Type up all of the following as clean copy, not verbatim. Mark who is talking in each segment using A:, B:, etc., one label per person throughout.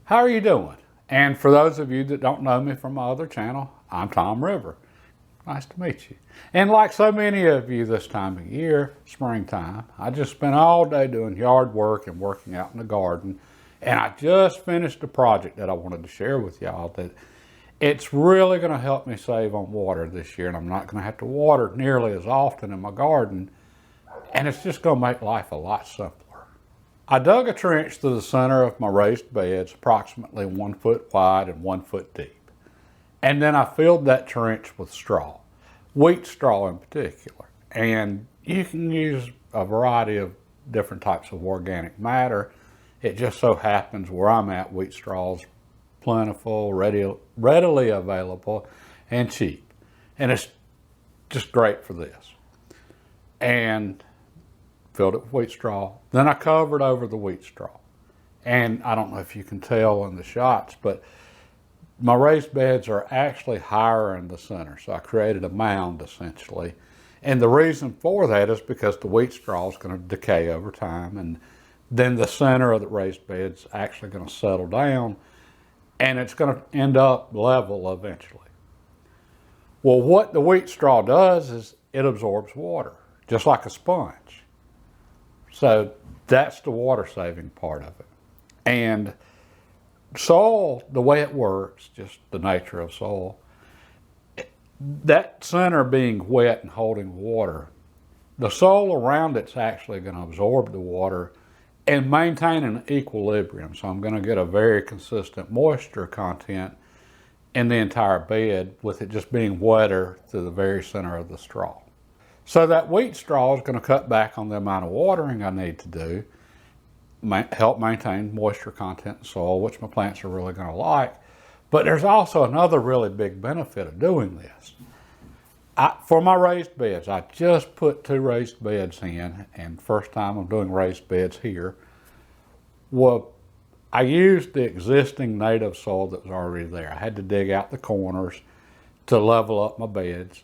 A: How are you doing? And for those of you that don't know me from my other channel, I'm Tom River. Nice to meet you. And like so many of you this time of year, springtime, I just spent all day doing yard work and working out in the garden. And I just finished a project that I wanted to share with y'all that it's really going to help me save on water this year. And I'm not going to have to water nearly as often in my garden. And it's just going to make life a lot simpler. I dug a trench through the center of my raised beds, approximately 1 foot wide and 1 foot deep. And then I filled that trench with straw, wheat straw in particular. And you can use a variety of different types of organic matter. It just so happens where I'm at, wheat straw is plentiful, readily available, and cheap. And it's just great for this. And filled it with wheat straw. Then I covered over the wheat straw. And I don't know if you can tell in the shots, but my raised beds are actually higher in the center. So I created a mound essentially. And the reason for that is because the wheat straw is going to decay over time. And then the center of the raised bed is actually going to settle down. And it's going to end up level eventually. Well, what the wheat straw does is it absorbs water, just like a sponge. So that's the water saving part of it. And soil, the way it works, just the nature of soil, that center being wet and holding water, the soil around it's actually going to absorb the water and maintain an equilibrium. So I'm going to get a very consistent moisture content in the entire bed with it just being wetter to the very center of the straw. So that wheat straw is going to cut back on the amount of watering I need to do, help maintain moisture content in soil, which my plants are really going to like. But there's also another really big benefit of doing this. For my raised beds, I just put 2 raised beds in, and first time I'm doing raised beds here. Well, I used the existing native soil that was already there. I had to dig out the corners to level up my beds.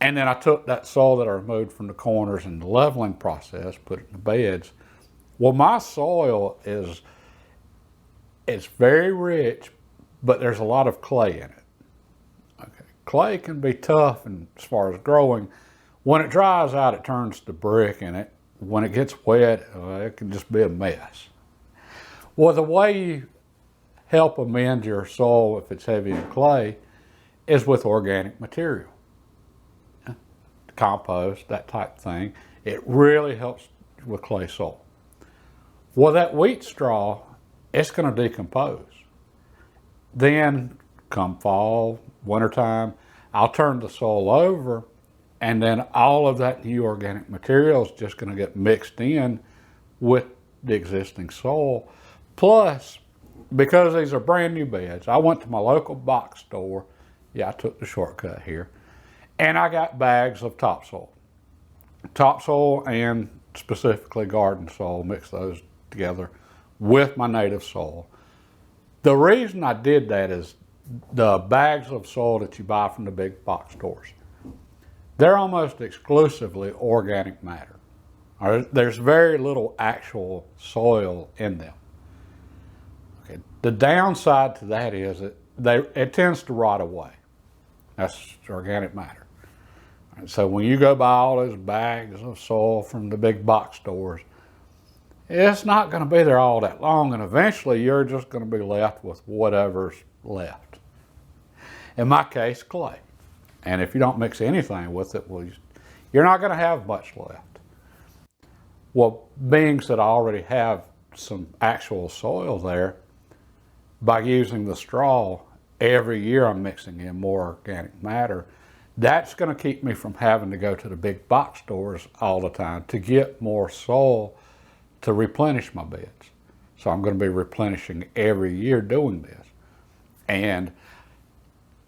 A: And then I took that soil that I removed from the corners in the leveling process, put it in the beds. Well, my soil it's very rich, but there's a lot of clay in it. Okay. Clay can be tough as far as growing. When it dries out, it turns to brick, and when it gets wet, it can just be a mess. Well, the way you help amend your soil if it's heavy in clay is with organic material. Compost, that type of thing. It really helps with clay soil. Well, that wheat straw, it's going to decompose. Then come fall, wintertime, I'll turn the soil over, and then all of that new organic material is just going to get mixed in with the existing soil. Plus, because these are brand new beds, I went to my local box store. Yeah, I took the shortcut here. And I got bags of topsoil. Topsoil and specifically garden soil, mix those together with my native soil. The reason I did that is the bags of soil that you buy from the big box stores, they're almost exclusively organic matter. There's very little actual soil in them. Okay. The downside to that is it tends to rot away. That's organic matter. So when you go buy all those bags of soil from the big box stores, it's not going to be there all that long, and eventually you're just going to be left with whatever's left. In my case, clay. And if you don't mix anything with it, well, you're not going to have much left. Well, being that I already have some actual soil there, by using the straw, every year I'm mixing in more organic matter. That's going to keep me from having to go to the big box stores all the time to get more soil to replenish my beds. So I'm going to be replenishing every year doing this. And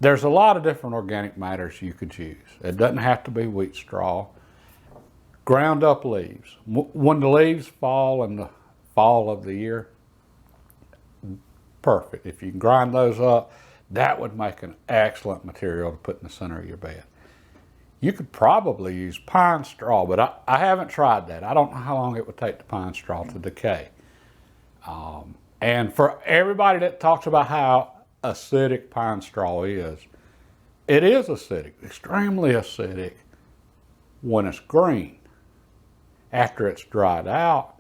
A: there's a lot of different organic matters you could use. It doesn't have to be wheat straw. Ground up leaves. When the leaves fall in the fall of the year, perfect. If you can grind those up, that would make an excellent material to put in the center of your bed. You could probably use pine straw, but I haven't tried that. I don't know how long it would take the pine straw to decay. And for everybody that talks about how acidic pine straw is, it is acidic, extremely acidic when it's green. After it's dried out,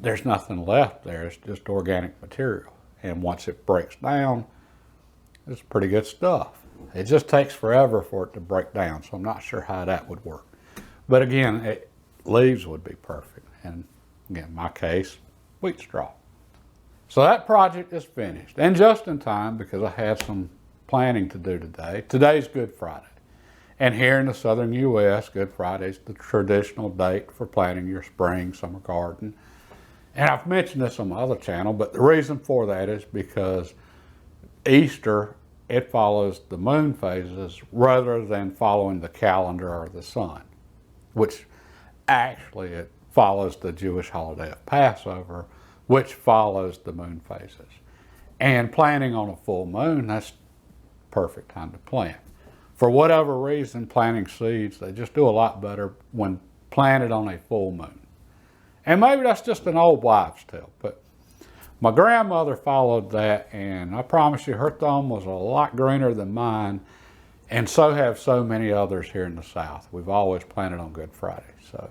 A: there's nothing left there. It's just organic material. And once it breaks down, it's pretty good stuff. It just takes forever for it to break down, so I'm not sure how that would work. But again, leaves would be perfect. And again, in my case, wheat straw. So that project is finished, and just in time because I had some planning to do today. Today's Good Friday. And here in the southern U.S., Good Friday is the traditional date for planting your spring, summer garden. And I've mentioned this on my other channel, but the reason for that is because Easter, it follows the moon phases rather than following the calendar or the sun, which actually it follows the Jewish holiday of Passover, which follows the moon phases. And planting on a full moon, that's perfect time to plant. For whatever reason, planting seeds, they just do a lot better when planted on a full moon. And maybe that's just an old wives' tale, but my grandmother followed that, and I promise you her thumb was a lot greener than mine, and so have so many others here in the South. We've always planted on Good Friday, so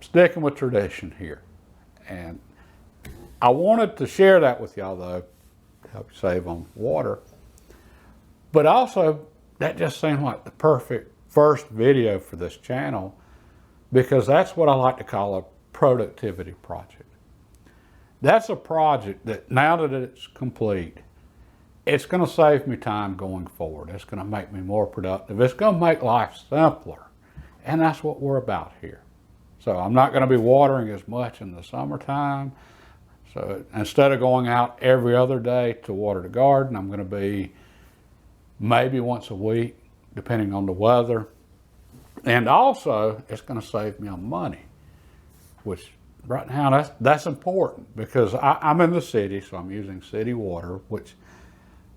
A: sticking with tradition here. And I wanted to share that with y'all, though, to help you save on water. But also, that just seemed like the perfect first video for this channel, because that's what I like to call a productivity project. That's a project that now that it's complete, it's going to save me time going forward. It's going to make me more productive. It's going to make life simpler. And that's what we're about here. So I'm not going to be watering as much in the summertime. So instead of going out every other day to water the garden, I'm going to be maybe once a week, depending on the weather. And also, it's going to save me on money, which right now that's important because I'm in the city, so I'm using city water, which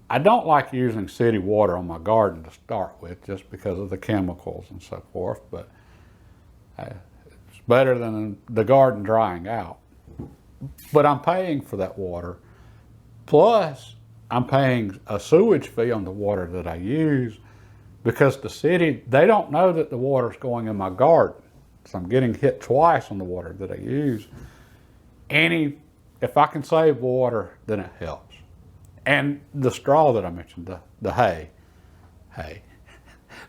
A: I don't like using city water on my garden to start with just because of the chemicals and so forth, but it's better than the garden drying out. But I'm paying for that water, plus I'm paying a sewage fee on the water that I use because the city, they don't know that the water's going in my garden. So I'm getting hit twice on the water that I use. If I can save water, then it helps. And the straw that I mentioned, the hay,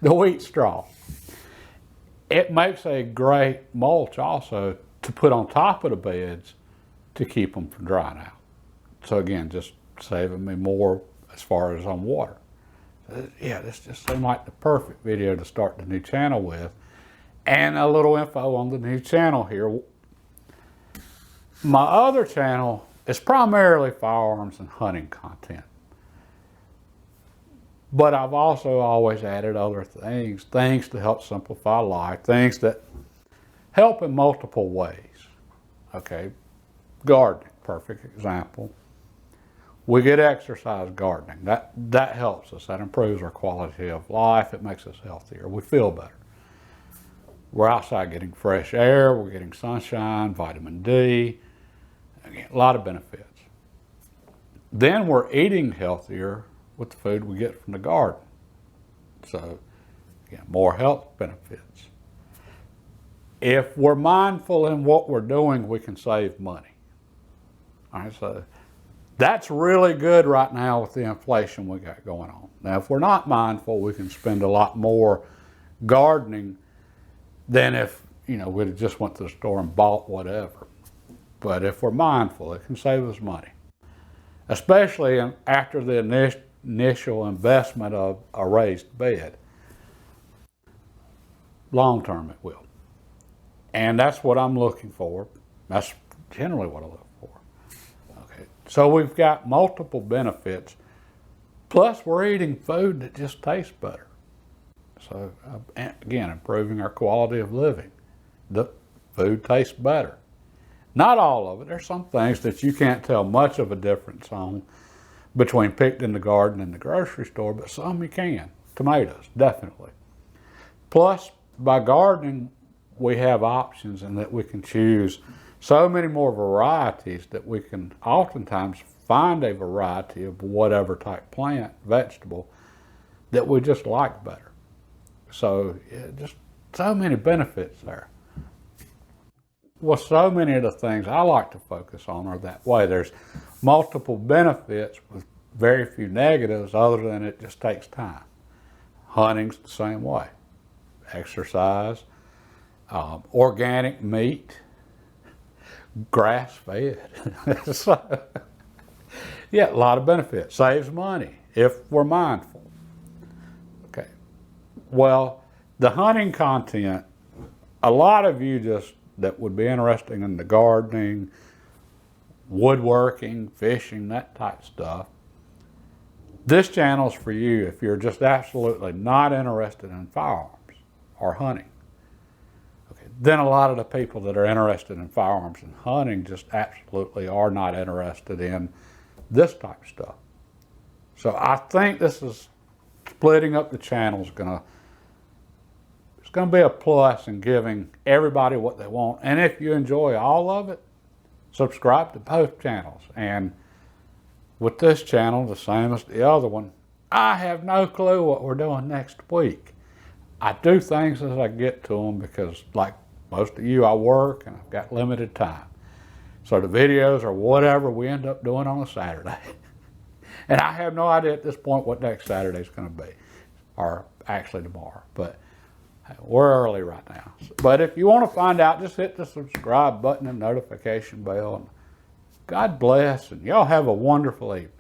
A: the wheat straw, it makes a great mulch also to put on top of the beds to keep them from drying out. So again, just saving me more as far as on water. Yeah, this just seemed like the perfect video to start the new channel with. And a little info on the new channel here. My other channel is primarily firearms and hunting content. But I've also always added other things to help simplify life, things that help in multiple ways. Okay, gardening, perfect example. We get exercise gardening. That helps us. That improves our quality of life. It makes us healthier. We feel better. We're outside getting fresh air. We're getting sunshine, vitamin D. Again, a lot of benefits. Then we're eating healthier with the food we get from the garden. So, again, more health benefits. If we're mindful in what we're doing, we can save money. All right, so that's really good right now with the inflation we got going on. Now, if we're not mindful, we can spend a lot more gardening than if, we'd have just went to the store and bought whatever. But if we're mindful, it can save us money, especially after the initial investment of a raised bed. Long term, it will. And that's what I'm looking for. That's generally what I look for. Okay, so we've got multiple benefits. Plus, we're eating food that just tastes better. So, again, improving our quality of living. The food tastes better. Not all of it. There's some things that you can't tell much of a difference on between picked in the garden and the grocery store, but some you can. Tomatoes, definitely. Plus, by gardening, we have options in that we can choose so many more varieties that we can oftentimes find a variety of whatever type plant, vegetable, that we just like better. So just so many benefits there. Well, so many of the things I like to focus on are that way. There's multiple benefits with very few negatives other than it just takes time. Hunting's the same way. Exercise, organic meat, grass-fed. So, yeah, a lot of benefits. Saves money if we're mindful. Okay. Well, the hunting content, a lot of you just that would be interested in the gardening, woodworking, fishing, that type of stuff. This channel's for you if you're just absolutely not interested in firearms or hunting. Okay. Then a lot of the people that are interested in firearms and hunting just absolutely are not interested in this type of stuff. So I think this is splitting up the channels it's going to be a plus in giving everybody what they want. And if you enjoy all of it, subscribe to both channels. And with this channel, the same as the other one, I have no clue what we're doing next week. I do things as I get to them because, like most of you, I work and I've got limited time. So the videos are whatever we end up doing on a Saturday. And I have no idea at this point what next Saturday is going to be, or actually tomorrow. But we're early right now. But if you want to find out, just hit the subscribe button and notification bell. God bless, and y'all have a wonderful evening.